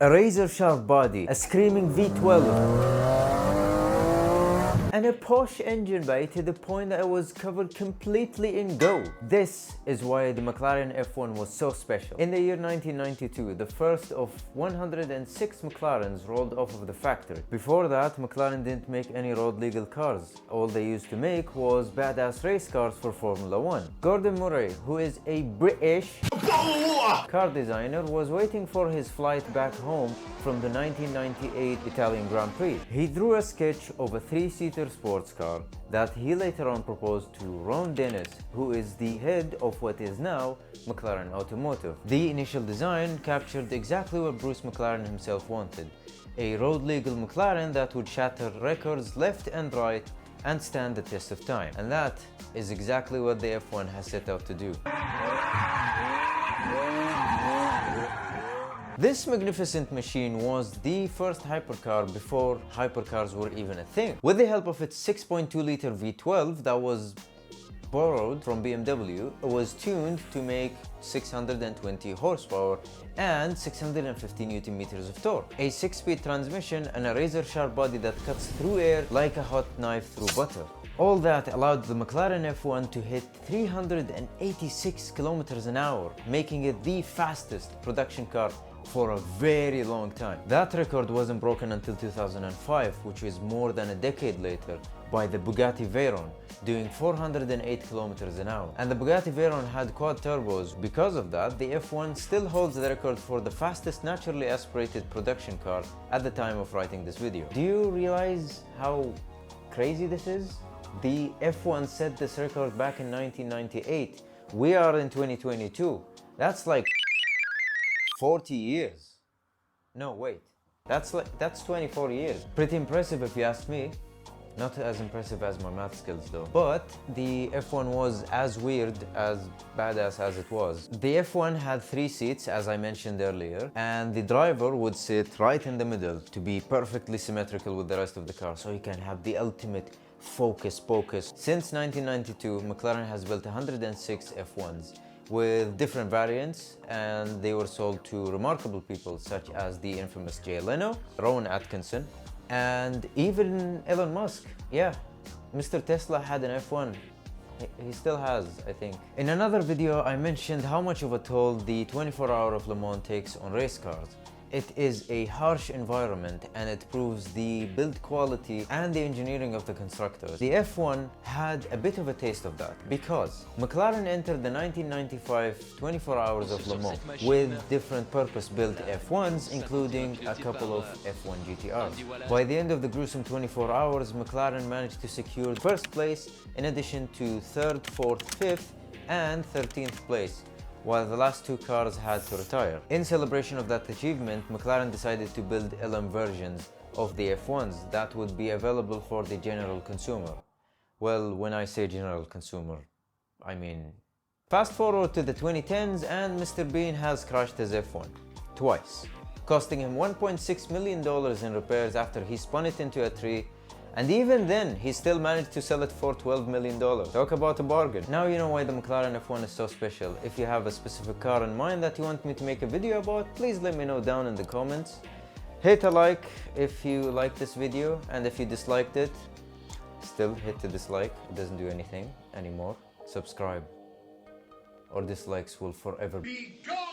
A razor-sharp body, a screaming V12, and a posh engine bay to the point that it was covered completely in gold. This is why the McLaren F1 was so special. In the year 1992, the first of 106 McLarens rolled off of the factory. Before that, McLaren didn't make any road legal cars. All they used to make was badass race cars for Formula 1. Gordon Murray, who is a British car designer, was waiting for his flight back home from the 1998 Italian Grand Prix. He drew a sketch of a three-seater sports car that he later on proposed to Ron Dennis, who is the head of what is now McLaren Automotive. The initial design captured exactly what Bruce McLaren himself wanted: a road-legal McLaren that would shatter records left and right and stand the test of time. And that is exactly what the F1 has set out to do. This magnificent machine was the first hypercar before hypercars were even a thing. With the help of its 6.2-liter V12 that was borrowed from BMW, it was tuned to make 620 horsepower and 650 Newton meters of torque, a 6-speed transmission, and a razor-sharp body that cuts through air like a hot knife through butter. All that allowed the McLaren F1 to hit 386 kilometers an hour, making it the fastest production car for a very long time. That record wasn't broken until 2005, which is more than a decade later, by the Bugatti Veyron, doing 408 kilometers an hour. And the Bugatti Veyron had quad turbos. Because of that, the F1 still holds the record for the fastest naturally aspirated production car at the time of writing this video. Do you realize how crazy this is? The F1 set this record back in 1998. We are in 2022. That's like 40 years. No, wait. That's 24 years. Pretty impressive if you ask me. Not as impressive as my math skills though. But the F1 was as weird, as badass as it was. The F1 had 3 seats, as I mentioned earlier, and the driver would sit right in the middle to be perfectly symmetrical with the rest of the car, so you can have the ultimate focus. Since 1992, McLaren has built 106 F1s with different variants, and they were sold to remarkable people such as the infamous Jay Leno, Rowan Atkinson, and even Elon Musk. Yeah, Mr. Tesla had an F1. He still has, I think. In another video, I mentioned how much of a toll the 24-hour of Le Mans takes on race cars. It is a harsh environment, and it proves the build quality and the engineering of the constructors. The F1 had a bit of a taste of that because McLaren entered the 1995 24 Hours of Le Mans with different purpose-built F1s, including a couple of F1 GTRs. By the end of the gruesome 24 hours, McLaren managed to secure first place in addition to 3rd, 4th, 5th, and 13th place, while the last 2 cars had to retire. In celebration of that achievement, McLaren decided to build LM versions of the F1s that would be available for the general consumer. Well, when I say general consumer, I mean... Fast forward to the 2010s, and Mr. Bean has crashed his F1 twice, costing him $1.6 million in repairs after he spun it into a tree. And even then, he still managed to sell it for $12 million. Talk about a bargain. Now you know why the McLaren F1 is so special. If you have a specific car in mind that you want me to make a video about, please let me know down in the comments. Hit a like if you liked this video, and if you disliked it, still hit the dislike. It doesn't do anything anymore. Subscribe, or dislikes will forever be gone.